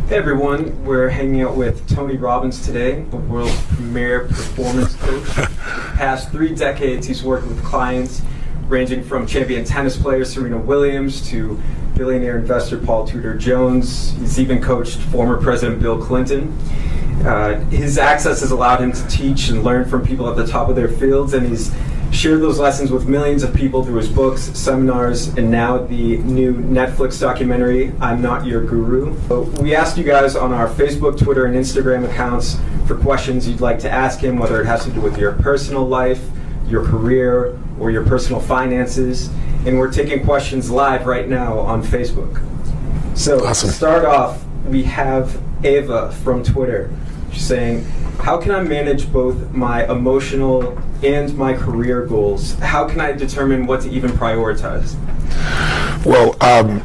Hey everyone, we're hanging out with Tony Robbins today, the world's premier performance coach. For the past 3 decades, he's worked with clients ranging from champion tennis player Serena Williams to billionaire investor Paul Tudor Jones. He's even coached former President Bill Clinton. His access has allowed him to teach and learn from people at the top of their fields, and he's shared those lessons with millions of people through his books, seminars, and now the new Netflix documentary, I'm Not Your Guru. So we asked you guys on our Facebook, Twitter, and Instagram accounts for questions you'd like to ask him, whether it has to do with your personal life, your career, or your personal finances. And we're taking questions live right now on Facebook. So Awesome. To start off, we have Ava from Twitter. She's saying, how can I manage both my emotional and my career goals? How can I determine what to even prioritize? Well,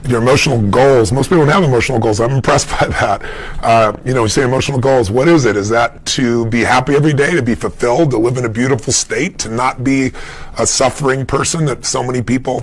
your emotional goals, most people don't have emotional goals. I'm impressed by that. You say emotional goals, what is it? Is that to be happy every day, to be fulfilled, to live in a beautiful state, to not be a suffering person that so many people,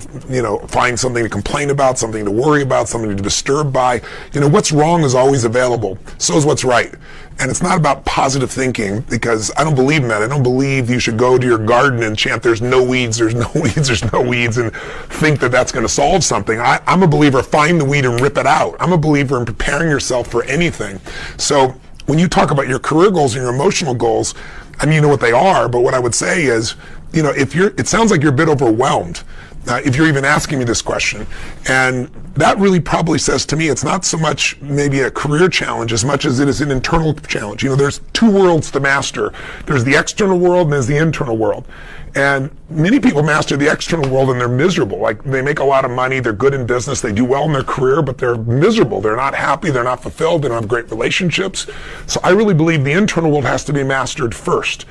find something to complain about, something to worry about, something to be disturbed by. What's wrong is always available. So is what's right. And it's not about positive thinking, because I don't believe in that. I don't believe you should go to your garden and chant, there's no weeds, there's no weeds, there's no weeds, and think that that's going to solve something. I'm a believer, find the weed and rip it out. I'm a believer in preparing yourself for anything. So when you talk about your career goals and your emotional goals, you know what they are, but what I would say is, it sounds like you're a bit overwhelmed. If you're even asking me this question. And that really probably says to me it's not so much maybe a career challenge as much as it is an internal challenge. There's 2 worlds to master. There's the external world and there's the internal world. And many people master the external world and they're miserable. Like, they make a lot of money, they're good in business, they do well in their career, but they're miserable. They're not happy, they're not fulfilled, they don't have great relationships. So I really believe the internal world has to be mastered first.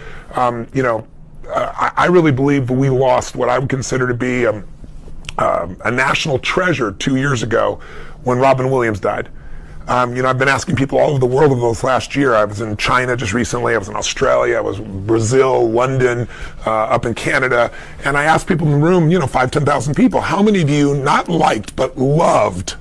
I really believe we lost what I would consider to be a national treasure 2 years ago when Robin Williams died. I've been asking people all over the world over this last year. I was in China just recently, I was in Australia, I was in Brazil, London, up in Canada, and I asked people in the room, 5,000-10,000 people, how many of you not liked but loved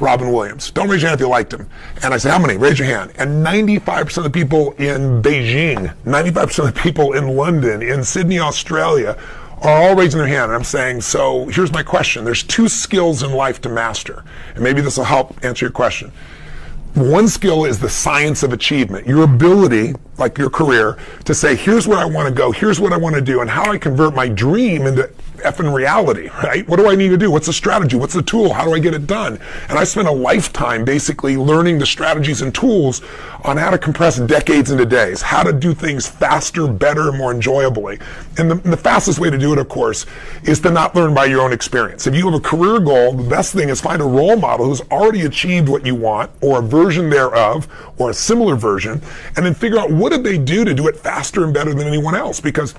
Robin Williams? Don't raise your hand if you liked him. And I say, how many? Raise your hand. And 95% of the people in Beijing, 95% of the people in London, in Sydney, Australia, are all raising their hand. And I'm saying, so here's my question. There's 2 skills in life to master. And maybe this will help answer your question. One skill is the science of achievement. Your ability, like your career, to say, here's where I want to go, here's what I want to do, and how I convert my dream into effing reality, right? What do I need to do? What's the strategy? What's the tool? How do I get it done? And I spent a lifetime basically learning the strategies and tools on how to compress decades into days, how to do things faster, better, more enjoyably. And the fastest way to do it, of course, is to not learn by your own experience. If you have a career goal, the best thing is find a role model who's already achieved what you want, or a version thereof, or a similar version, and then figure out what did they do to do it faster and better than anyone else. Because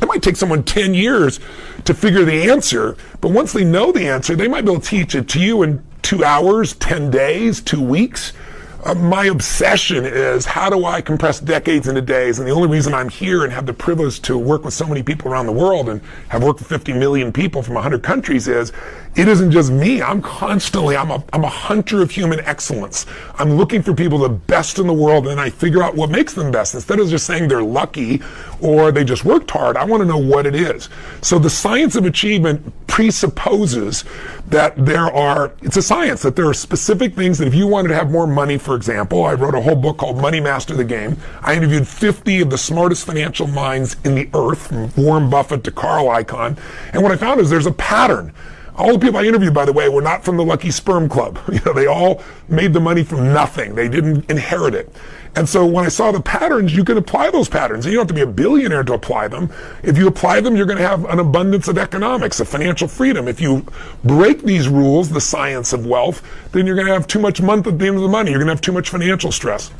it might take someone 10 years to figure the answer, but once they know the answer, they might be able to teach it to you in 2 hours, 10 days, 2 weeks. My obsession is, how do I compress decades into days? And the only reason I'm here and have the privilege to work with so many people around the world and have worked with 50 million people from 100 countries is, it isn't just me. I'm a hunter of human excellence. I'm looking for people the best in the world, and I figure out what makes them best. Instead of just saying they're lucky or they just worked hard, I want to know what it is. So the science of achievement presupposes that it's a science, that there are specific things that if you wanted to have more money, for example, I wrote a whole book called Money Master the Game. I interviewed 50 of the smartest financial minds in the earth, from Warren Buffett to Carl Icahn. And what I found is there's a pattern. All the people I interviewed, by the way, were not from the Lucky Sperm Club. They all made the money from nothing. They didn't inherit it. And so when I saw the patterns, you can apply those patterns. You don't have to be a billionaire to apply them. If you apply them, you're going to have an abundance of economics, of financial freedom. If you break these rules, the science of wealth, then you're going to have too much month at the end of the money. You're going to have too much financial stress.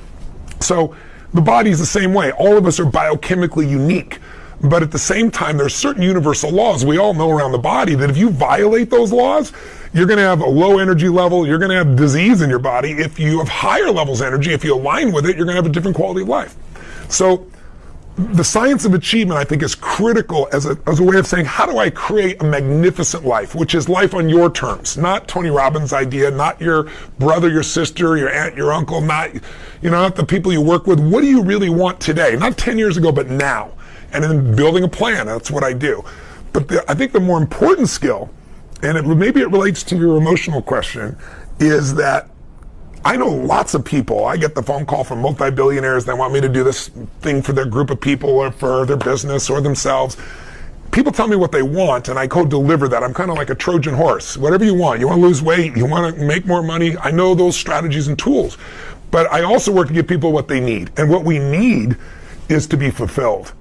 So the body's the same way. All of us are biochemically unique. But at the same time, there's certain universal laws we all know around the body that if you violate those laws, you're going to have a low energy level, you're going to have disease in your body. If you have higher levels of energy, if you align with it, you're going to have a different quality of life. So the science of achievement, I think, is critical as a way of saying, how do I create a magnificent life, which is life on your terms, not Tony Robbins' idea, not your brother, your sister, your aunt, your uncle, not the people you work with. What do you really want today? Not 10 years ago, but now. And then building a plan, that's what I do. But I think the more important skill, and maybe it relates to your emotional question, is that I know lots of people. I get the phone call from multi-billionaires that want me to do this thing for their group of people or for their business or themselves. People tell me what they want, and I go deliver that. I'm kind of like a Trojan horse. Whatever you want. You want to lose weight, you want to make more money. I know those strategies and tools. But I also work to give people what they need. And what we need is to be fulfilled.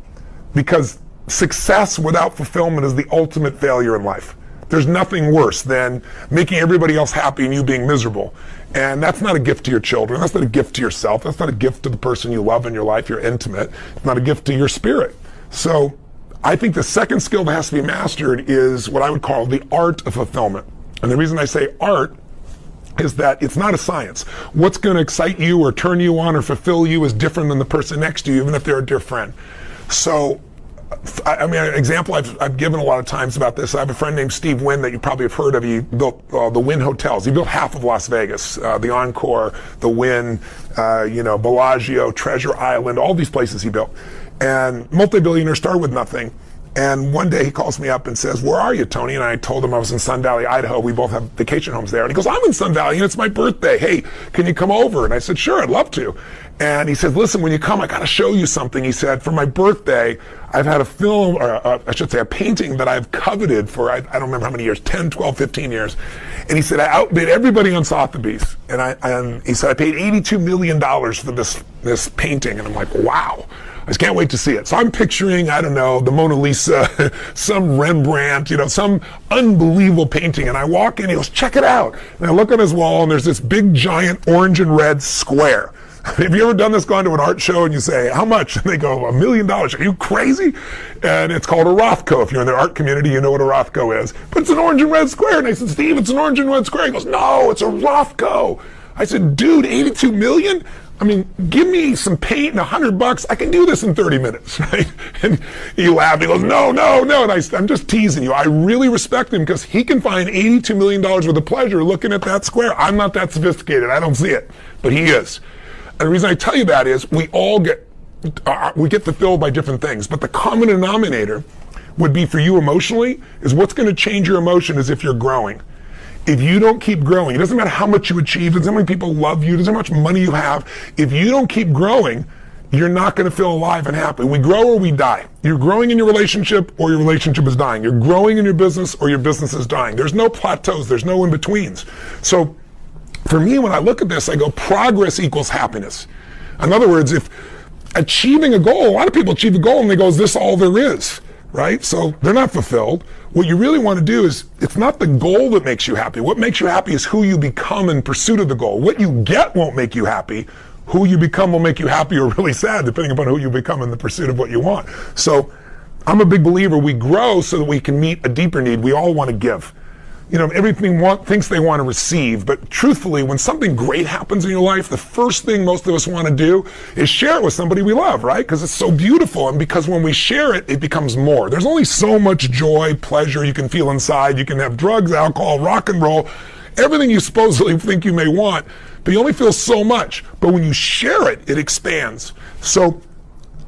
Because success without fulfillment is the ultimate failure in life. There's nothing worse than making everybody else happy and you being miserable. And that's not a gift to your children. That's not a gift to yourself. That's not a gift to the person you love in your life, you're intimate. It's not a gift to your spirit. So I think the second skill that has to be mastered is what I would call the art of fulfillment. And the reason I say art is that it's not a science. What's going to excite you or turn you on or fulfill you is different than the person next to you, even if they're a dear friend. So I mean, an example I've given a lot of times about this. I have a friend named Steve Wynn that you probably have heard of. He built the Wynn hotels. He built half of Las Vegas, the Encore, the Wynn, Bellagio, Treasure Island, all these places he built. And multi-billionaire started with nothing. And one day he calls me up and says, "Where are you, Tony?" And I told him I was in Sun Valley, Idaho. We both have vacation homes there. And he goes, "I'm in Sun Valley and it's my birthday. Hey, can you come over?" And I said, "Sure, I'd love to." And he said, "Listen, when you come, I got to show you something." He said, "For my birthday, I've had a film, or I should say a painting that I've coveted for, I don't remember how many years, 10, 12, 15 years. And he said, I outbid everybody on Sotheby's. And he said, I paid $82 million for this painting. And I'm like, wow. I just can't wait to see it. So I'm picturing, I don't know, the Mona Lisa, some Rembrandt, some unbelievable painting. And I walk in, he goes, "Check it out." And I look on his wall, and there's this big, giant orange and red square. Have you ever done this, gone to an art show and you say, "How much?" And they go, $1 million. Are you crazy? And it's called a Rothko. If you're in the art community, you know what a Rothko is. But it's an orange and red square. And I said, "Steve, it's an orange and red square." He goes, "No, it's a Rothko." I said, "Dude, 82 million? I mean, give me some paint and $100. I can do this in 30 minutes, right?" And he laughed. He goes, no. And I'm just teasing you. I really respect him because he can find $82 million worth of pleasure looking at that square. I'm not that sophisticated. I don't see it, but he is. And the reason I tell you that is we get fulfilled by different things, but the common denominator would be for you emotionally is what's going to change your emotion is if you're growing. If you don't keep growing, it doesn't matter how much you achieve, it doesn't matter how many people love you, it doesn't matter how much money you have. If you don't keep growing, you're not going to feel alive and happy. We grow or we die. You're growing in your relationship or your relationship is dying. You're growing in your business or your business is dying. There's no plateaus. There's no in-betweens. So for me, when I look at this, I go, progress equals happiness. In other words, if achieving a goal, a lot of people achieve a goal and they go, "Is this all there is?" Right? So they're not fulfilled. What you really want to do is, it's not the goal that makes you happy. What makes you happy is who you become in pursuit of the goal. What you get won't make you happy. Who you become will make you happy or really sad, depending upon who you become in the pursuit of what you want. So I'm a big believer we grow so that we can meet a deeper need. We all want to give. Everything thinks they want to receive, but truthfully, when something great happens in your life, the first thing most of us want to do is share it with somebody we love, right? Because it's so beautiful, and because when we share it, it becomes more. There's only so much joy, pleasure you can feel inside. You can have drugs, alcohol, rock and roll, everything you supposedly think you may want, but you only feel so much. But when you share it, it expands. So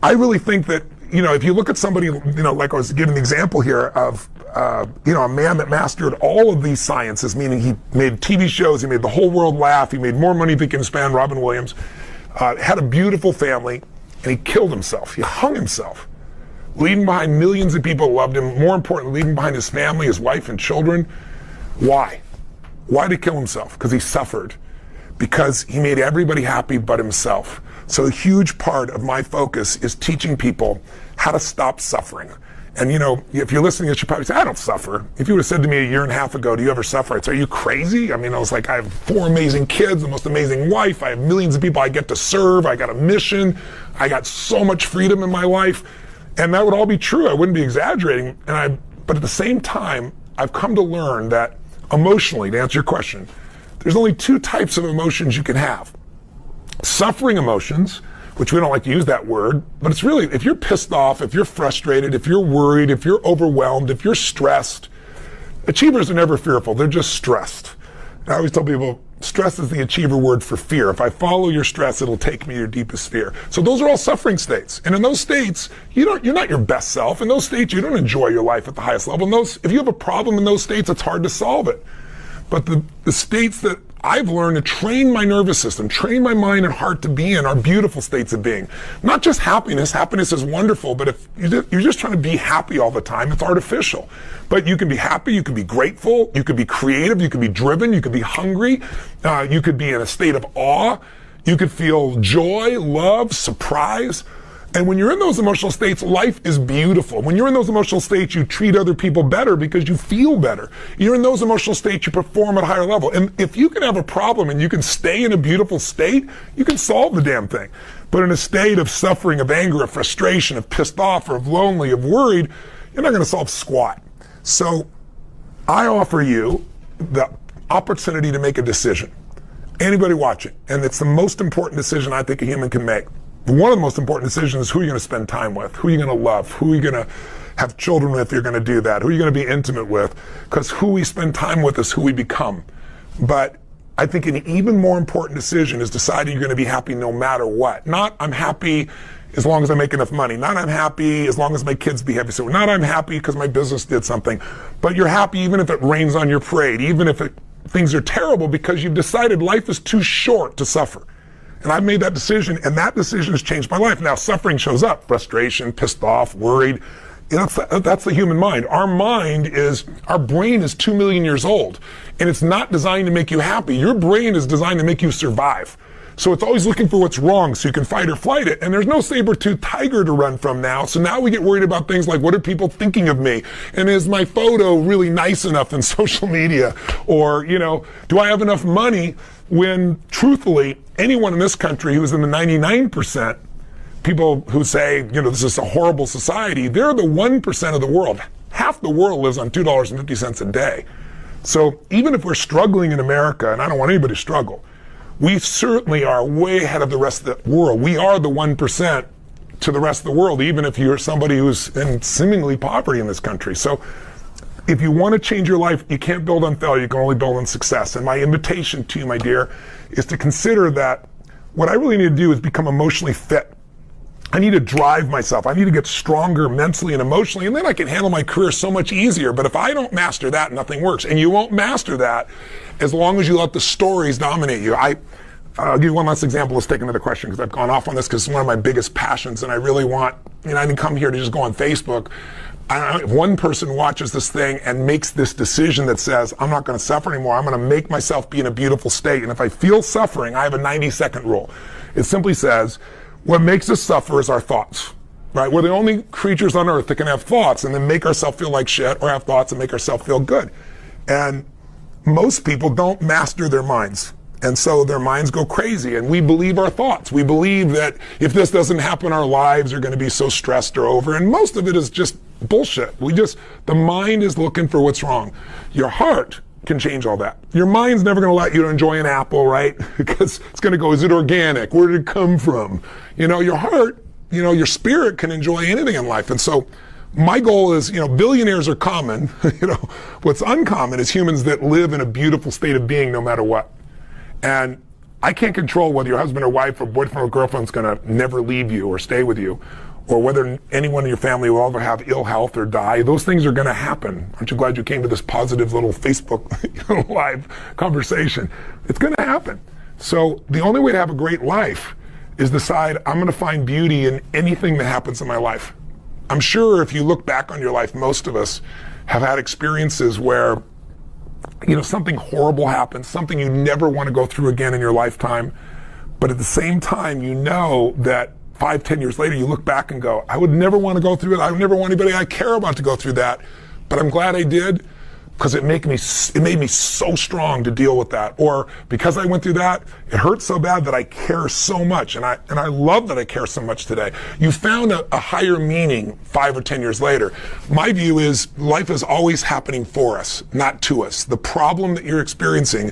I really think that, if you look at somebody, like I was giving the example here of, a man that mastered all of these sciences, meaning he made TV shows, he made the whole world laugh, he made more money than he can spend, Robin Williams, had a beautiful family, and he killed himself. He hung himself, leaving behind millions of people who loved him, more importantly, leaving behind his family, his wife and children. Why? Why did he kill himself? Because he suffered. Because he made everybody happy but himself. So a huge part of my focus is teaching people how to stop suffering. And if you're listening, you should probably say, "I don't suffer." If you would have said to me a year and a half ago, "Do you ever suffer?" I'd say, "Are you crazy?" I mean, I was like, I have 4 amazing kids, the most amazing wife. I have millions of people I get to serve. I got a mission. I got so much freedom in my life. And that would all be true. I wouldn't be exaggerating. But at the same time, I've come to learn that emotionally, to answer your question, there's only 2 types of emotions you can have. Suffering emotions, which we don't like to use that word, but it's really, if you're pissed off, if you're frustrated, if you're worried, if you're overwhelmed, if you're stressed, achievers are never fearful, they're just stressed. I always tell people, stress is the achiever word for fear. If I follow your stress, it'll take me to your deepest fear. So those are all suffering states. And in those states, you're not your best self. In those states, you don't enjoy your life at the highest level. If you have a problem in those states, it's hard to solve it. But the states that I've learned to train my nervous system, train my mind and heart to be in are beautiful states of being. Not just happiness. Happiness is wonderful, but if you're just trying to be happy all the time, it's artificial. But you can be happy, you can be grateful, you can be creative, you can be driven, you can be hungry, you could be in a state of awe, you could feel joy, love, surprise. And when you're in those emotional states, life is beautiful. When you're in those emotional states, you treat other people better because you feel better. You're in those emotional states, you perform at a higher level. And if you can have a problem and you can stay in a beautiful state, you can solve the damn thing. But in a state of suffering, of anger, of frustration, of pissed off, or of lonely, of worried, you're not going to solve squat. So I offer you the opportunity to make a decision. Anybody watching, and it's the most important decision I think a human can make. One of the most important decisions is who you're going to spend time with, who you're going to love, who you're going to have children with, you're going to do that, who you're going to be intimate with, because who we spend time with is who we become. But I think an even more important decision is deciding you're going to be happy no matter what. Not I'm happy as long as I make enough money. Not I'm happy as long as my kids be happy. So not I'm happy because my business did something. But you're happy even if it rains on your parade, even if things are terrible, because you've decided life is too short to suffer. And I've made that decision, and that decision has changed my life. Now, suffering shows up, frustration, pissed off, worried. That's the human mind. Our brain is 2 million years old, and it's not designed to make you happy. Your brain is designed to make you survive. So it's always looking for what's wrong so you can fight or flight it. And there's no saber-toothed tiger to run from now. So now we get worried about things like, what are people thinking of me? And is my photo really nice enough in social media? Or, do I have enough money? When truthfully, anyone in this country who's in the 99%, people who say, this is a horrible society, they're the 1% of the world. Half the world lives on $2.50 a day. So even if we're struggling in America, and I don't want anybody to struggle, we certainly are way ahead of the rest of the world. We are the 1% to the rest of the world, even if you're somebody who's in seemingly poverty in this country. So if you want to change your life, you can't build on failure, you can only build on success. And my invitation to you, my dear, is to consider that what I really need to do is become emotionally fit. I need to drive myself. I need to get stronger mentally and emotionally, and then I can handle my career so much easier. But if I don't master that, nothing works. And you won't master that as long as you let the stories dominate you. I'll give you one last example. Let's take another question, because I've gone off on this because it's one of my biggest passions, and I really want, I didn't come here to just go on Facebook. If one person watches this thing and makes this decision that says, I'm not going to suffer anymore, I'm going to make myself be in a beautiful state. And if I feel suffering, I have a 90-second rule. It simply says, what makes us suffer is our thoughts, right? We're the only creatures on earth that can have thoughts and then make ourselves feel like shit, or have thoughts and make ourselves feel good. And most people don't master their minds. And so their minds go crazy, and we believe our thoughts. We believe that if this doesn't happen, our lives are going to be so stressed or over. And most of it is just bullshit. The mind is looking for what's wrong. Your heart can change all that. Your mind's never going to let you enjoy an apple, right? Because it's going to go, is it organic? Where did it come from? Your heart, your spirit can enjoy anything in life. And so my goal is, billionaires are common. What's uncommon is humans that live in a beautiful state of being no matter what. And I can't control whether your husband or wife or boyfriend or girlfriend's going to never leave you or stay with you, or whether anyone in your family will ever have ill health or die. Those things are going to happen. Aren't you glad you came to this positive little Facebook live conversation? It's going to happen. So the only way to have a great life is decide, I'm going to find beauty in anything that happens in my life. I'm sure if you look back on your life, most of us have had experiences where something horrible happens, something you never want to go through again in your lifetime. But at the same time, that 5-10 years later, you look back and go, I would never want to go through it. I would never want anybody I care about to go through that. But I'm glad I did, because it made me so strong to deal with that. Or because I went through that, it hurt so bad that I care so much. And I love that I care so much today. You found a higher meaning 5 or 10 years later. My view is life is always happening for us, not to us. The problem that you're experiencing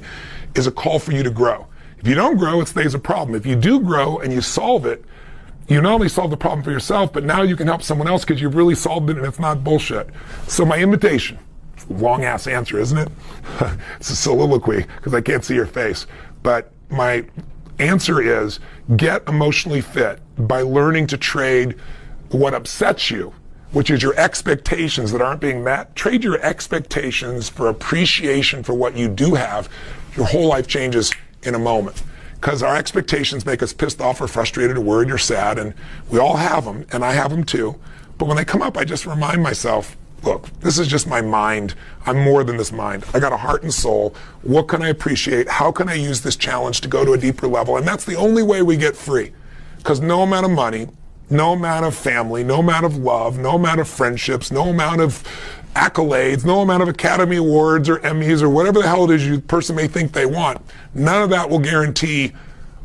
is a call for you to grow. If you don't grow, it stays a problem. If you do grow and you solve it, you not only solve the problem for yourself, but now you can help someone else because you've really solved it and it's not bullshit. So my invitation, long ass answer, isn't it? It's a soliloquy because I can't see your face. But my answer is get emotionally fit by learning to trade what upsets you, which is your expectations that aren't being met. Trade your expectations for appreciation for what you do have. Your whole life changes in a moment. Because our expectations make us pissed off or frustrated or worried or sad, and we all have them, and I have them too. But when they come up, I just remind myself, look, this is just my mind. I'm more than this mind. I got a heart and soul. What can I appreciate? How can I use this challenge to go to a deeper level? And that's the only way we get free. Because no amount of money, no amount of family, no amount of love, no amount of friendships, no amount of accolades, no amount of Academy Awards or Emmys or whatever the hell it is you person may think they want, none of that will guarantee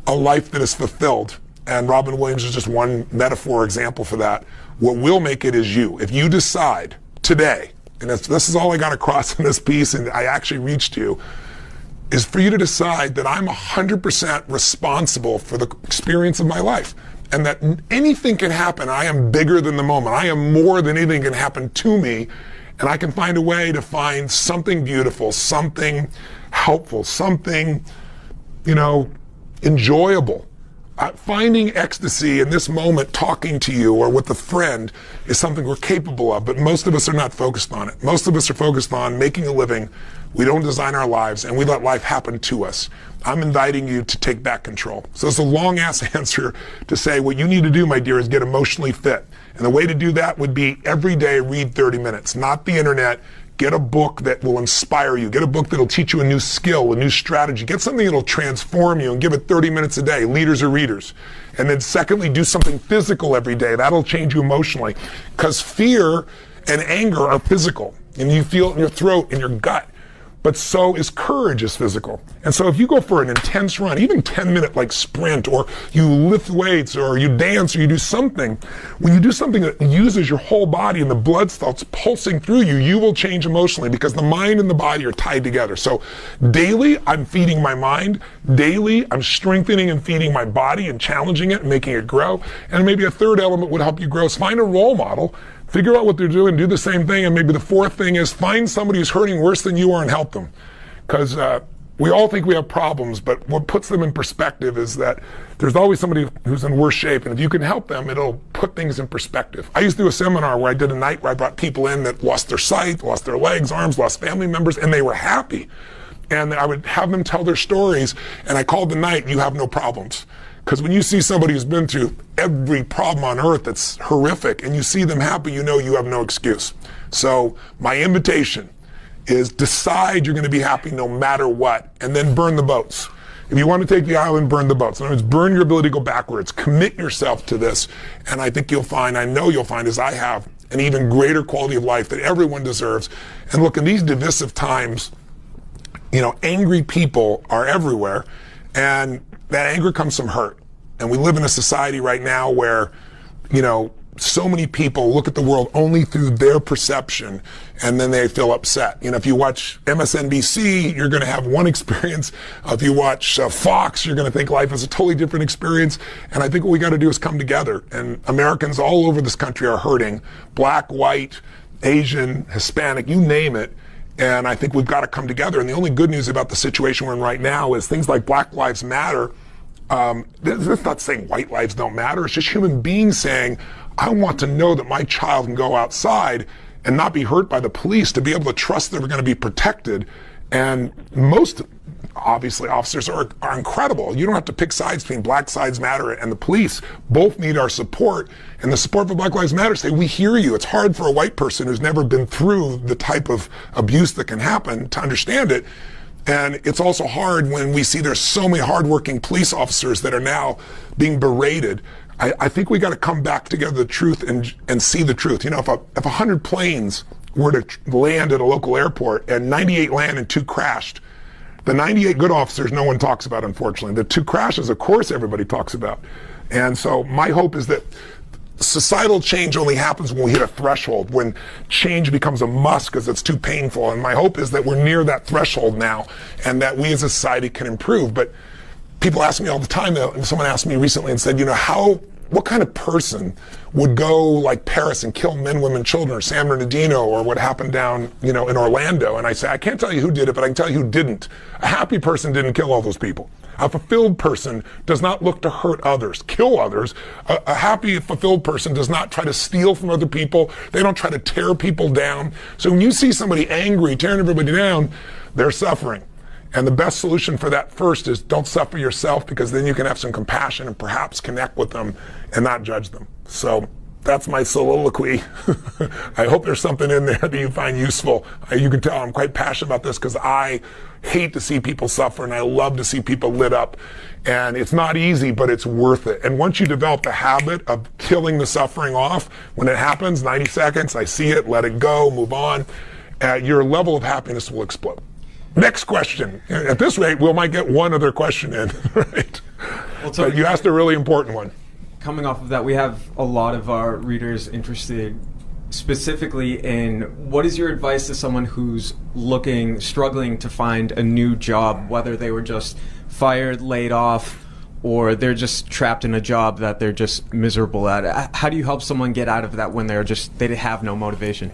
a life that is fulfilled. And Robin Williams is just one metaphor example for that. What will make it is you. If you decide today, and this is all I got across in this piece, and I actually reached you, is for you to decide that I'm 100% responsible for the experience of my life. And that anything can happen. I am bigger than the moment. I am more than anything can happen to me. And I can find a way to find something beautiful, something helpful, something, enjoyable. Finding ecstasy in this moment talking to you or with a friend is something we're capable of, but most of us are not focused on it. Most of us are focused on making a living. We don't design our lives, and we let life happen to us. I'm inviting you to take back control. So it's a long-ass answer to say what you need to do, my dear, is get emotionally fit. And the way to do that would be every day read 30 minutes, not the internet. Get a book that will inspire you. Get a book that will teach you a new skill, a new strategy. Get something that will transform you and give it 30 minutes a day, leaders or readers. And then secondly, do something physical every day. That'll change you emotionally. Because fear and anger are physical. And you feel it in your throat, in your gut. But so is courage is physical. And so if you go for an intense run, even 10-minute like sprint, or you lift weights, or you dance, or you do something, when you do something that uses your whole body and the blood starts pulsing through you, you will change emotionally because the mind and the body are tied together. So daily, I'm feeding my mind. Daily, I'm strengthening and feeding my body and challenging it and making it grow. And maybe a third element would help you grow is find a role model. Figure out what they're doing, do the same thing, and maybe the fourth thing is find somebody who's hurting worse than you are and help them. Because we all think we have problems, but what puts them in perspective is that there's always somebody who's in worse shape, and if you can help them, it'll put things in perspective. I used to do a seminar where I did a night where I brought people in that lost their sight, lost their legs, arms, lost family members, and they were happy. And I would have them tell their stories, and I called the night, "You Have No Problems." Because when you see somebody who's been through every problem on earth that's horrific and you see them happy, you know you have no excuse. So my invitation is decide you're going to be happy no matter what, and then burn the boats. If you want to take the island, burn the boats. In other words, burn your ability to go backwards. Commit yourself to this. And I think you'll find, I know you'll find, as I have, an even greater quality of life that everyone deserves. And look, in these divisive times, angry people are everywhere. And that anger comes from hurt. And we live in a society right now where, so many people look at the world only through their perception, and then they feel upset. If you watch MSNBC, you're going to have one experience. If you watch Fox, you're going to think life is a totally different experience. And I think what we got to do is come together. And Americans all over this country are hurting. Black, white, Asian, Hispanic, you name it. And I think we've got to come together. And the only good news about the situation we're in right now is things like Black Lives Matter. That's not saying white lives don't matter. It's just human beings saying, I want to know that my child can go outside and not be hurt by the police, to be able to trust they're going to be protected. And most, obviously, officers are incredible. You don't have to pick sides between Black Lives Matter and the police. Both need our support. And the support for Black Lives Matter say, we hear you. It's hard for a white person who's never been through the type of abuse that can happen to understand it. And it's also hard when we see there's so many hardworking police officers that are now being berated. I think we got to come back together the truth and see the truth. If 100 planes were to land at a local airport and 98 land and 2 crashed, the 98 good officers no one talks about, unfortunately. The 2 crashes, of course, everybody talks about. And so my hope is that societal change only happens when we hit a threshold, when change becomes a must because it's too painful. And my hope is that we're near that threshold now and that we as a society can improve. But people ask me all the time, though, and someone asked me recently and said, how what kind of person would go like Paris and kill men, women, children, or San Bernardino, or what happened down, in Orlando? And I say, I can't tell you who did it, but I can tell you who didn't. A happy person didn't kill all those people. A fulfilled person does not look to hurt others, kill others. A happy, fulfilled person does not try to steal from other people. They don't try to tear people down. So when you see somebody angry, tearing everybody down, they're suffering. And the best solution for that first is don't suffer yourself, because then you can have some compassion and perhaps connect with them and not judge them. So that's my soliloquy. I hope there's something in there that you find useful. You can tell I'm quite passionate about this because I hate to see people suffer, and I love to see people lit up. And it's not easy, but it's worth it. And once you develop the habit of killing the suffering off, when it happens, 90 seconds, I see it, let it go, move on, your level of happiness will explode. Next question. At this rate, we might get one other question in, right? Well, but you asked a really important one. Coming off of that, we have a lot of our readers interested specifically in what is your advice to someone who's struggling to find a new job, whether they were just fired, laid off, or they're just trapped in a job that they're just miserable at. How do you help someone get out of that when they have no motivation?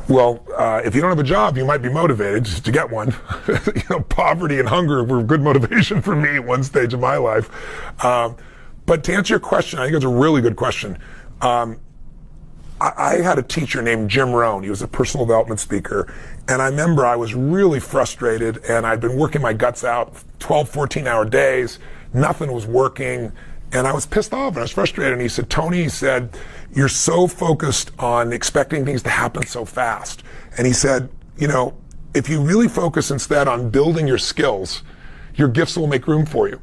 Well, if you don't have a job, you might be motivated to get one. Poverty and hunger were good motivation for me at one stage of my life. But to answer your question, I think it's a really good question. I had a teacher named Jim Rohn. He was a personal development speaker. And I remember I was really frustrated, and I'd been working my guts out 12, 14-hour days. Nothing was working. And I was pissed off and I was frustrated. And he said, Tony, he said, you're so focused on expecting things to happen so fast. And he said, if you really focus instead on building your skills, your gifts will make room for you.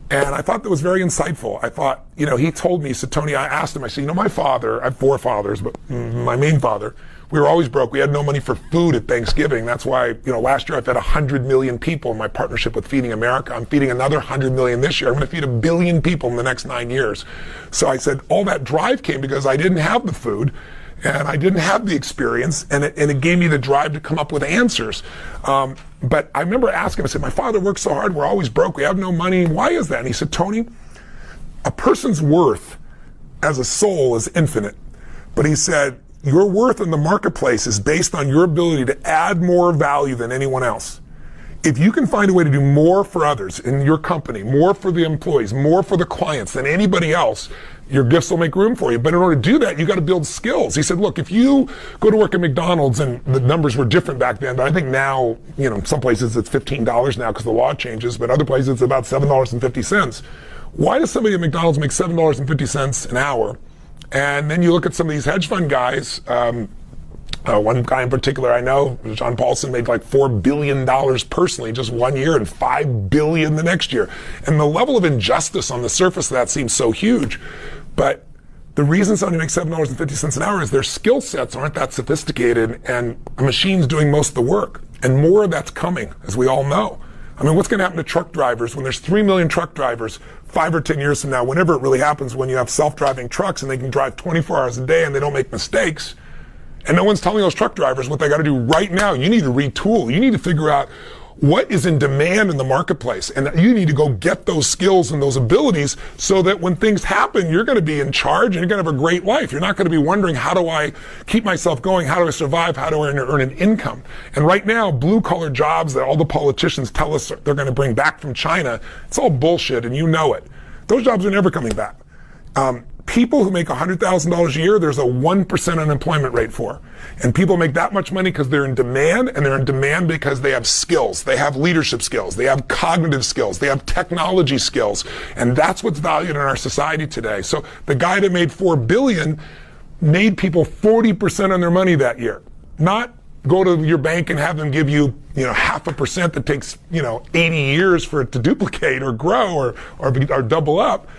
And I thought that was very insightful. I thought, he told me, he said, Tony, I asked him, I said, my father, I have 4 fathers, but my main father, we were always broke. We had no money for food at Thanksgiving. That's why, last year I fed 100 million people in my partnership with Feeding America. I'm feeding another 100 million this year. I'm going to feed 1 billion people in the next 9 years. So I said, all that drive came because I didn't have the food and I didn't have the experience, and it gave me the drive to come up with answers. But I remember asking him, I said, my father works so hard. We're always broke. We have no money. Why is that? And he said, Tony, a person's worth as a soul is infinite. But he said, your worth in the marketplace is based on your ability to add more value than anyone else. If you can find a way to do more for others in your company, more for the employees, more for the clients than anybody else, your gifts will make room for you. But in order to do that, you got to build skills. He said, look, if you go to work at McDonald's, and the numbers were different back then, but I think now, some places it's $15 now because the law changes, but other places it's about $7.50. Why does somebody at McDonald's make $7.50 an hour? And then you look at some of these hedge fund guys, one guy in particular I know, John Paulson, made like $4 billion personally just 1 year and $5 billion the next year. And the level of injustice on the surface of that seems so huge. But the reason somebody makes $7.50 an hour is their skill sets aren't that sophisticated, and a machine's doing most of the work. And more of that's coming, as we all know. I mean, what's going to happen to truck drivers when there's 3 million truck drivers 5 or 10 years from now, whenever it really happens, when you have self-driving trucks and they can drive 24 hours a day and they don't make mistakes? And no one's telling those truck drivers what they got to do right now. You need to retool. You need to figure out what is in demand in the marketplace. And you need to go get those skills and those abilities so that when things happen, you're going to be in charge and you're going to have a great life. You're not going to be wondering, how do I keep myself going? How do I survive? How do I earn an income? And right now, blue-collar jobs that all the politicians tell us they're going to bring back from China, it's all bullshit, and you know it. Those jobs are never coming back. People who make $100,000 a year, there's a 1% unemployment rate for. And people make that much money because they're in demand, and they're in demand because they have skills. They have leadership skills. They have cognitive skills. They have technology skills. And that's what's valued in our society today. So the guy that made $4 billion made people 40% on their money that year. Not go to your bank and have them give you, 0.5% that takes, 80 years for it to duplicate or grow or double up.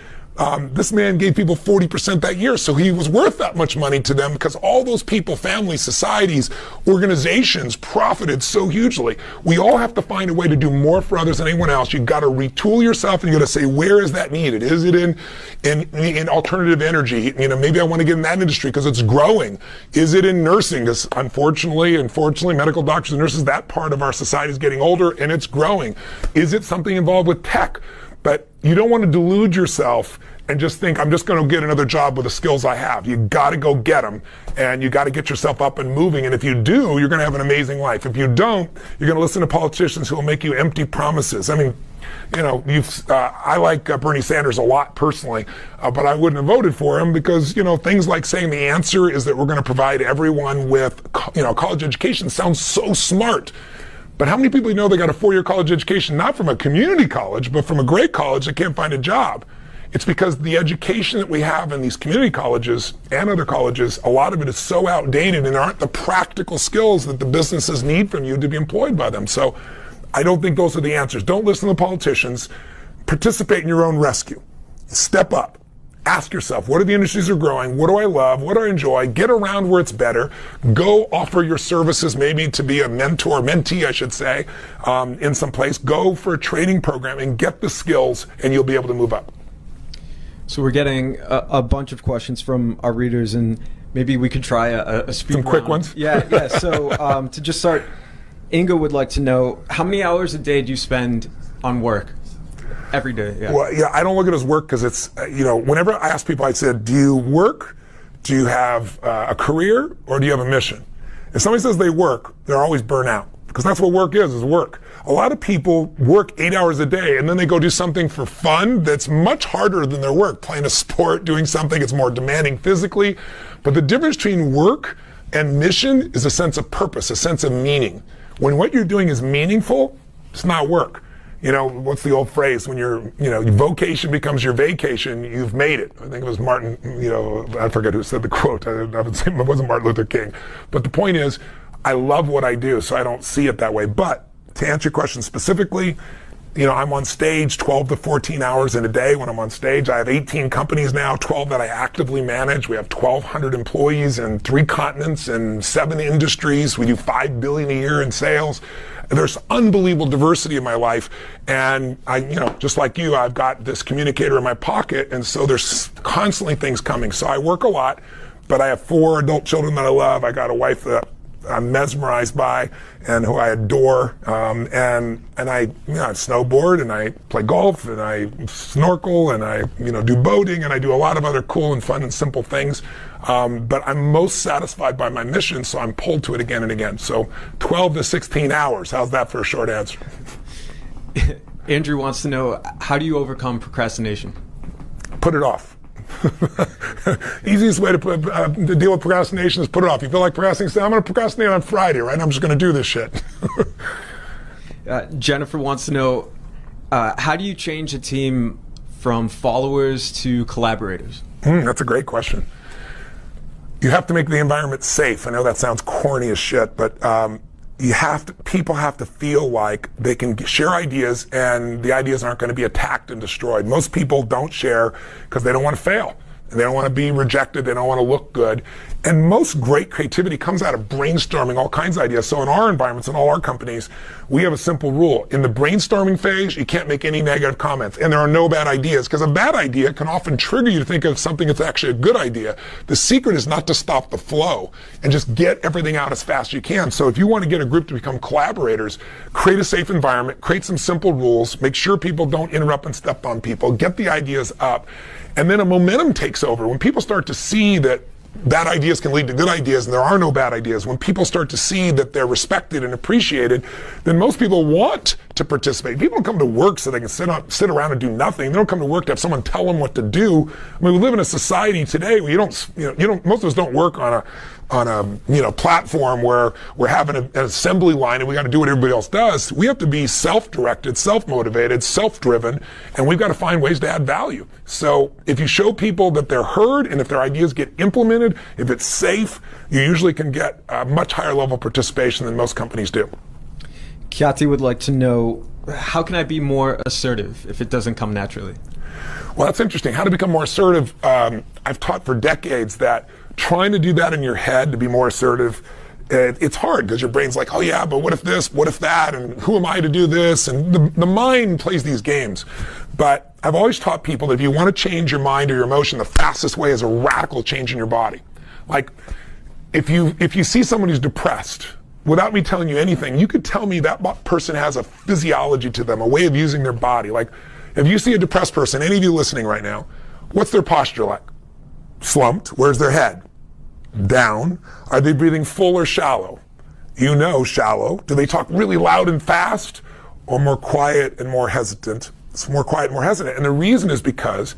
This man gave people 40% that year, so he was worth that much money to them because all those people, families, societies, organizations profited so hugely. We all have to find a way to do more for others than anyone else. You've got to retool yourself, and you got to say, where is that needed? Is it in alternative energy? Maybe I want to get in that industry because it's growing. Is it in nursing? Because unfortunately, medical doctors and nurses, that part of our society is getting older and it's growing. Is it something involved with tech? But you don't want to delude yourself and just think, I'm just going to get another job with the skills I have. You got to go get them, and you got to get yourself up and moving. And if you do, you're going to have an amazing life. If you don't, you're going to listen to politicians who will make you empty promises. I mean, you know, I like Bernie Sanders a lot personally, but I wouldn't have voted for him because, you know, things like saying the answer is that we're going to provide everyone with, you know, college education sounds so smart. But how many people know they got a 4-year college education, not from a community college, but from a great college that can't find a job? It's because the education that we have in these community colleges and other colleges, a lot of it is so outdated and aren't the practical skills that the businesses need from you to be employed by them. So I don't think those are the answers. Don't listen to politicians. Participate in your own rescue. Step up. Ask yourself, what are the industries that are growing? What do I love? What do I enjoy? Get around where it's better. Go offer your services maybe to be a mentor, mentee, I should say, in some place. Go for a training program and get the skills, and you'll be able to move up. So we're getting a bunch of questions from our readers, and maybe we could try a speed Some quick round. ones? Yeah. So to just start, Inga would like to know, how many hours a day do you spend on work? Every day, yeah. Well, yeah, I don't look at it as work because it's, you know, whenever I ask people, I said, do you work? Do you have a career? Or do you have a mission? If somebody says they work, they're always burnt out because that's what work is work. A lot of people work 8 hours a day and then they go do something for fun that's much harder than their work, playing a sport, doing something that's more demanding physically. But the difference between work and mission is a sense of purpose, a sense of meaning. When what you're doing is meaningful, it's not work. You know, what's the old phrase? When your vocation becomes your vacation, you've made it. I think it was Martin, you know, I forget who said the quote. I would say it wasn't Martin Luther King. But the point is, I love what I do, so I don't see it that way. But to answer your question specifically, you know, I'm on stage 12 to 14 hours in a day when I'm on stage. I have 18 companies now, 12 that I actively manage. We have 1,200 employees in 3 continents and 7 industries. We do $5 billion a year in sales. There's unbelievable diversity in my life. And I, you know, just like you, I've got this communicator in my pocket. And so there's constantly things coming. So I work a lot, but I have 4 adult children that I love. I got a wife that I'm mesmerized by and who I adore. And I, you know, I snowboard and I play golf and I snorkel and I, you know, do boating and I do a lot of other cool and fun and simple things. But I'm most satisfied by my mission, so I'm pulled to it again and again. So 12 to 16 hours. How's that for a short answer? Andrew wants to know, how do you overcome procrastination? Put it off. Easiest way to deal with procrastination is put it off. You feel like procrastinating, say, I'm going to procrastinate on Friday, right? I'm just going to do this shit. Jennifer wants to know, how do you change a team from followers to collaborators? That's a great question. You have to make the environment safe. I know that sounds corny as shit, but people have to feel like they can share ideas and the ideas aren't going to be attacked and destroyed. Most people don't share because they don't want to fail. They don't want to be rejected. They don't want to look good. And most great creativity comes out of brainstorming all kinds of ideas. So in our environments, in all our companies, we have a simple rule. In the brainstorming phase, you can't make any negative comments. And there are no bad ideas, because a bad idea can often trigger you to think of something that's actually a good idea. The secret is not to stop the flow and just get everything out as fast as you can. So if you want to get a group to become collaborators, create a safe environment, create some simple rules, make sure people don't interrupt and step on people, get the ideas up, and then a momentum takes over. When people start to see that bad ideas can lead to good ideas and there are no bad ideas, when people start to see that they're respected and appreciated, then most people want to participate. People don't come to work so they can sit around and do nothing. They don't come to work to have someone tell them what to do. I mean, we live in a society today where most of us don't work on a platform where we're having an assembly line and we got to do what everybody else does. We have to be self-directed, self-motivated, self-driven, and we've got to find ways to add value. So if you show people that they're heard and if their ideas get implemented, if it's safe, you usually can get a much higher level of participation than most companies do. Kyati would like to know, how can I be more assertive if it doesn't come naturally? Well, that's interesting. How to become more assertive. I've taught for decades that trying to do that in your head to be more assertive, it's hard because your brain's like, oh yeah, but what if this, what if that, and who am I to do this? And the mind plays these games. But I've always taught people that if you want to change your mind or your emotion, the fastest way is a radical change in your body. Like, if you see someone who's depressed, without me telling you anything, you could tell me that person has a physiology to them, a way of using their body. Like, If you see a depressed person, any of you listening right now, what's their posture like? Slumped. Where's their head? Down. Are they breathing full or shallow? You know, shallow. Do they talk really loud and fast, or more quiet and more hesitant? It's more quiet and more hesitant. And the reason is because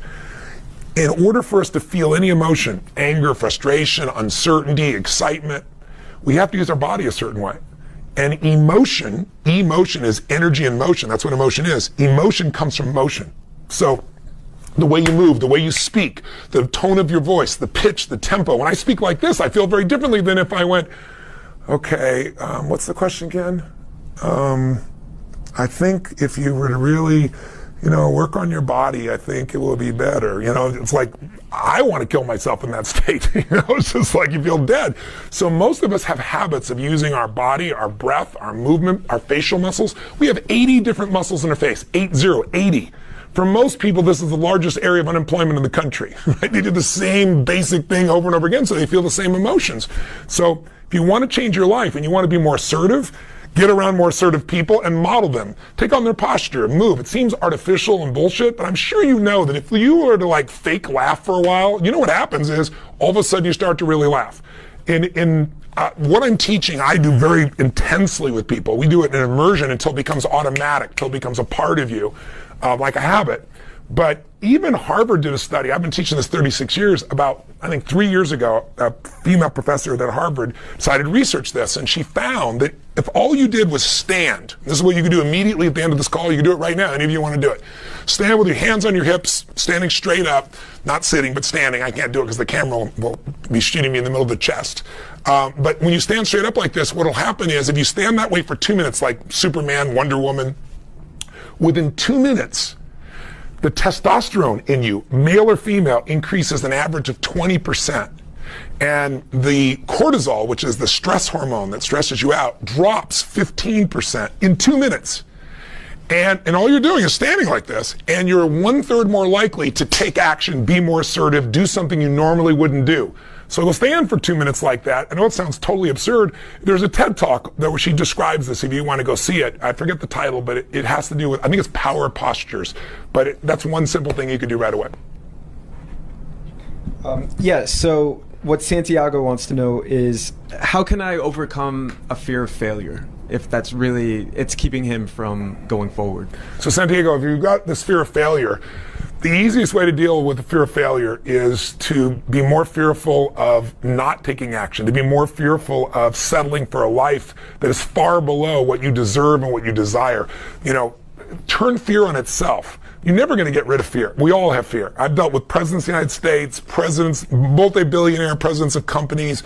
in order for us to feel any emotion, anger, frustration, uncertainty, excitement, we have to use our body a certain way. And emotion is energy in motion. That's what emotion is. Emotion comes from motion. So the way you move, the way you speak, the tone of your voice, the pitch, the tempo. When I speak like this, I feel very differently than if I went, okay, what's the question again? I think if you were to really, work on your body, I think it will be better. It's like, I want to kill myself in that state. It's just like you feel dead. So most of us have habits of using our body, our breath, our movement, our facial muscles. We have 80 different muscles in our face, 80. For most people, this is the largest area of unemployment in the country. Right? They do the same basic thing over and over again, so they feel the same emotions. So if you want to change your life and you want to be more assertive, get around more assertive people and model them. Take on their posture, move. It seems artificial and bullshit, but I'm sure you know that if you were to fake laugh for a while, what happens is all of a sudden you start to really laugh. In what I'm teaching, I do very intensely with people. We do it in immersion until it becomes automatic, until it becomes a part of you, like a habit. But even Harvard did a study. I've been teaching this 36 years. About, I think 3 years ago, a female professor at Harvard decided to research this, and she found that if all you did was stand, this is what you can do immediately at the end of this call, you can do it right now, any of you want to do it. Stand with your hands on your hips, standing straight up, not sitting, but standing. I can't do it because the camera will be shooting me in the middle of the chest. But when you stand straight up like this, what will happen is if you stand that way for 2 minutes, like Superman, Wonder Woman, within 2 minutes, the testosterone in you, male or female, increases an average of 20%. And the cortisol, which is the stress hormone that stresses you out, drops 15% in 2 minutes. And all you're doing is standing like this, and you're 1/3 more likely to take action, be more assertive, do something you normally wouldn't do. So go stand for 2 minutes like that. I know it sounds totally absurd. There's a TED Talk where she describes this if you want to go see it. I forget the title, but it has to do with, I think it's power postures. But that's one simple thing you can do right away. So what Santiago wants to know is, how can I overcome a fear of failure if that's really, it's keeping him from going forward? So Santiago, if you've got this fear of failure, the easiest way to deal with the fear of failure is to be more fearful of not taking action, to be more fearful of settling for a life that is far below what you deserve and what you desire. Turn fear on itself. You're never going to get rid of fear. We all have fear. I've dealt with presidents of the United States, presidents, multi-billionaire presidents of companies,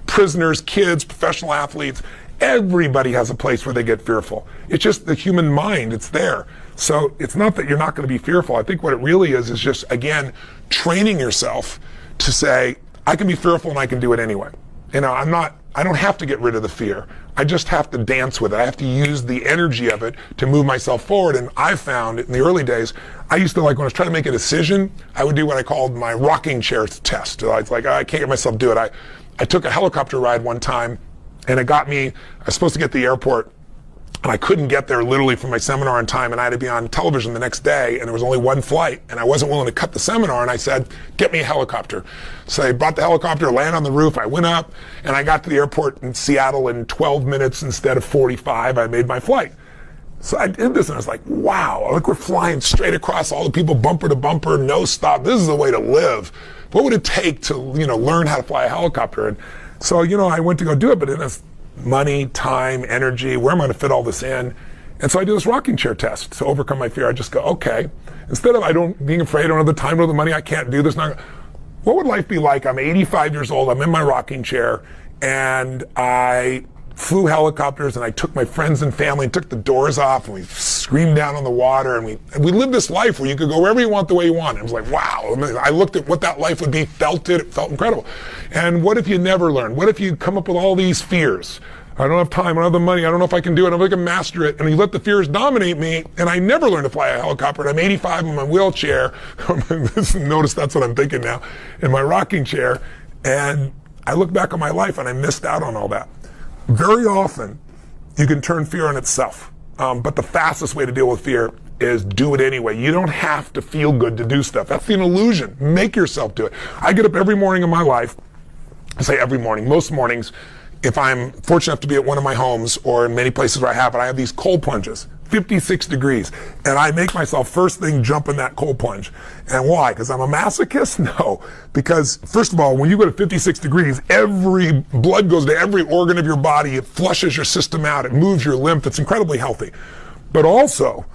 prisoners, kids, professional athletes. Everybody has a place where they get fearful. It's just the human mind. It's there. So it's not that you're not going to be fearful. I think what it really is just, again, training yourself to say, I can be fearful and I can do it anyway. I don't have to get rid of the fear. I just have to dance with it. I have to use the energy of it to move myself forward. And I found in the early days, I used to when I was trying to make a decision, I would do what I called my rocking chair test. I was like, I can't get myself to do it. I took a helicopter ride one time, and it got me, I was supposed to get to the airport, and I couldn't get there literally for my seminar on time, and I had to be on television the next day, and there was only one flight, and I wasn't willing to cut the seminar, and I said, get me a helicopter. So I bought the helicopter, landed on the roof, I went up, and I got to the airport in Seattle in 12 minutes instead of 45. I made my flight. So I did this, and I was like, wow, we're flying straight across all the people, bumper to bumper, no stop. This is the way to live. What would it take to, learn how to fly a helicopter? And so, I went to go do it, but it's money, time, energy, where am I going to fit all this in? And so I do this rocking chair test to overcome my fear. I just go, okay, instead of being afraid, I don't have the time or the money, I can't do this. What would life be like? I'm 85 years old, I'm in my rocking chair, and I flew helicopters, and I took my friends and family and took the doors off, and we screamed down on the water, and we lived this life where you could go wherever you want the way you want. It was like, wow. I looked at what that life would be, felt felt incredible. And what if you never learn? What if you come up with all these fears? I don't have time, I don't have the money, I don't know if I can do it, I don't know if I can master it, and you let the fears dominate me, and I never learned to fly a helicopter, and I'm 85 in my wheelchair. Notice that's what I'm thinking now, in my rocking chair, and I look back on my life and I missed out on all that. Very often, you can turn fear on itself. But the fastest way to deal with fear is do it anyway. You don't have to feel good to do stuff. That's an illusion. Make yourself do it. I get up every morning in my life, I say every morning, most mornings, if I'm fortunate enough to be at one of my homes or in many places where I have these cold plunges, 56 degrees. And I make myself first thing jump in that cold plunge. And why? Because I'm a masochist? No. Because first of all, when you go to 56 degrees, every blood goes to every organ of your body. It flushes your system out. It moves your lymph. It's incredibly healthy. But also,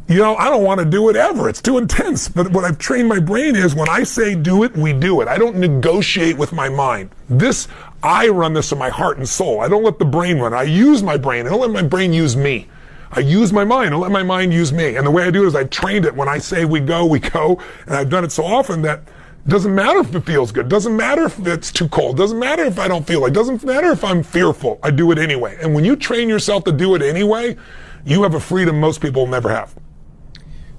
I don't want to do it ever. It's too intense. But what I've trained my brain is when I say do it, we do it. I don't negotiate with my mind. I run this in my heart and soul. I don't let the brain run. I use my brain. I don't let my brain use me. I use my mind. I don't let my mind use me. And the way I do it is I've trained it. When I say we go, we go. And I've done it so often that it doesn't matter if it feels good. It doesn't matter if it's too cold. It doesn't matter if I don't feel it. It doesn't matter if I'm fearful. I do it anyway. And when you train yourself to do it anyway, you have a freedom most people will never have.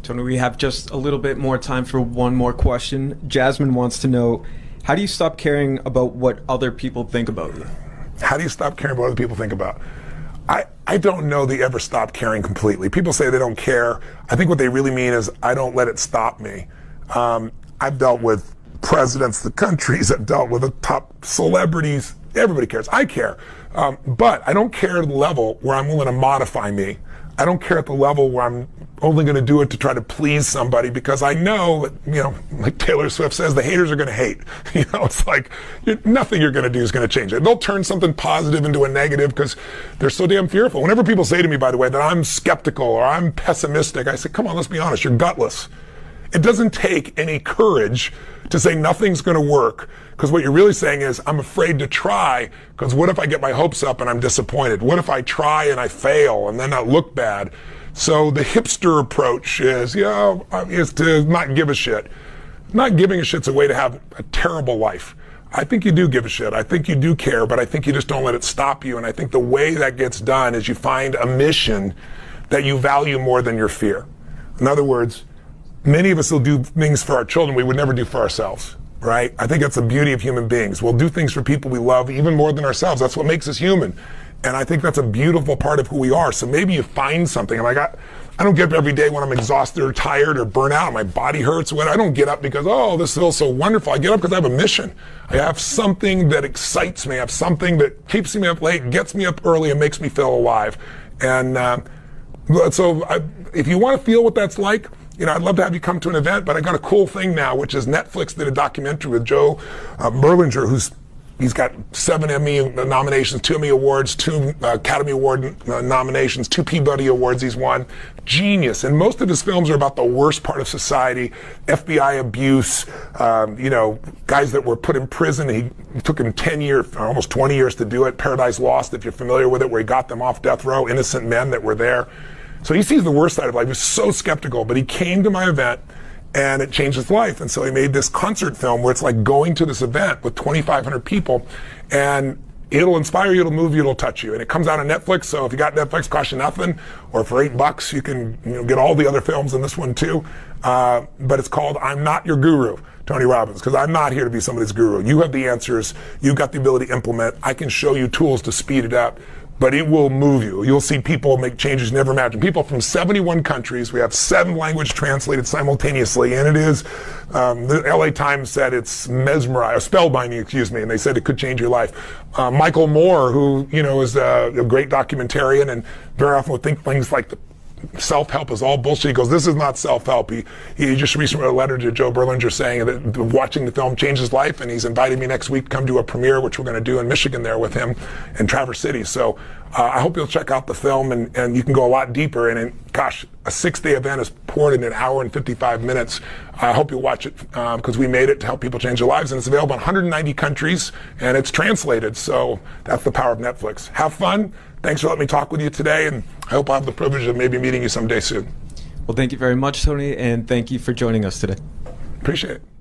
Tony, we have just a little bit more time for one more question. Jasmine wants to know, how do you stop caring about what other people think about you? How do you stop caring about what other people think about? I don't know that you ever stop caring completely. People say they don't care. I think what they really mean is I don't let it stop me. I've dealt with presidents of the countries. I've dealt with the top celebrities. Everybody cares. I care. But I don't care at the level where I'm willing to modify me. I don't care at the level where I'm only going to do it to try to please somebody, because I know that, like Taylor Swift says, the haters are going to hate. It's like nothing you're going to do is going to change it. They'll turn something positive into a negative because they're so damn fearful. Whenever people say to me, by the way, that I'm skeptical or I'm pessimistic, I say, come on, let's be honest, you're gutless. It doesn't take any courage to say nothing's going to work, because what you're really saying is I'm afraid to try, because what if I get my hopes up and I'm disappointed? What if I try and I fail and then I look bad? So the hipster approach is to not give a shit. Not giving a shit's a way to have a terrible life. I think you do give a shit. I think you do care, but I think you just don't let it stop you. And I think the way that gets done is you find a mission that you value more than your fear. In other words, many of us will do things for our children we would never do for ourselves, right? I think that's the beauty of human beings. We'll do things for people we love even more than ourselves. That's what makes us human. And I think that's a beautiful part of who we are. So maybe you find something. I don't get up every day when I'm exhausted or tired or burnt out, my body hurts. I don't get up because, this feels so wonderful. I get up because I have a mission. I have something that excites me. I have something that keeps me up late, gets me up early, and makes me feel alive. And if you want to feel what that's like, I'd love to have you come to an event, but I got a cool thing now, which is Netflix did a documentary with Joe Berlinger, he's got 7 Emmy nominations, 2 Emmy Awards, 2 Academy Award nominations, 2 Peabody Awards he's won. Genius. And most of his films are about the worst part of society, FBI abuse, guys that were put in prison. He took him 10 years, almost 20 years to do it. Paradise Lost, if you're familiar with it, where he got them off death row, innocent men that were there. So he sees the worst side of life. He was so skeptical, but he came to my event and it changed his life. And so he made this concert film where it's like going to this event with 2,500 people, and it'll inspire you, it'll move you, it'll touch you. And it comes out on Netflix, so if you got Netflix, costs you nothing, or for $8 you can get all the other films in this one too. But it's called I'm Not Your Guru, Tony Robbins, because I'm not here to be somebody's guru. You have the answers, you've got the ability to implement. I can show you tools to speed it up, but it will move you. You'll see people make changes you never imagined. People from 71 countries. We have 7 languages translated simultaneously, and it is, the LA Times said it's spellbinding, and they said it could change your life. Michael Moore, who, is a great documentarian and very often would think things like self-help is all bullshit. He goes, this is not self-help. He just recently wrote a letter to Joe Berlinger saying that watching the film changed his life, and he's invited me next week to come to a premiere, which we're going to do in Michigan there with him in Traverse City. So I hope you'll check out the film, and you can go a lot deeper. And gosh, a 6-day event is poured in an hour and 55 minutes. I hope you'll watch it because we made it to help people change their lives, and it's available in 190 countries, and it's translated. So that's the power of Netflix. Have fun. Thanks for letting me talk with you today, and I hope I have the privilege of maybe meeting you someday soon. Well, thank you very much, Tony, and thank you for joining us today. Appreciate it.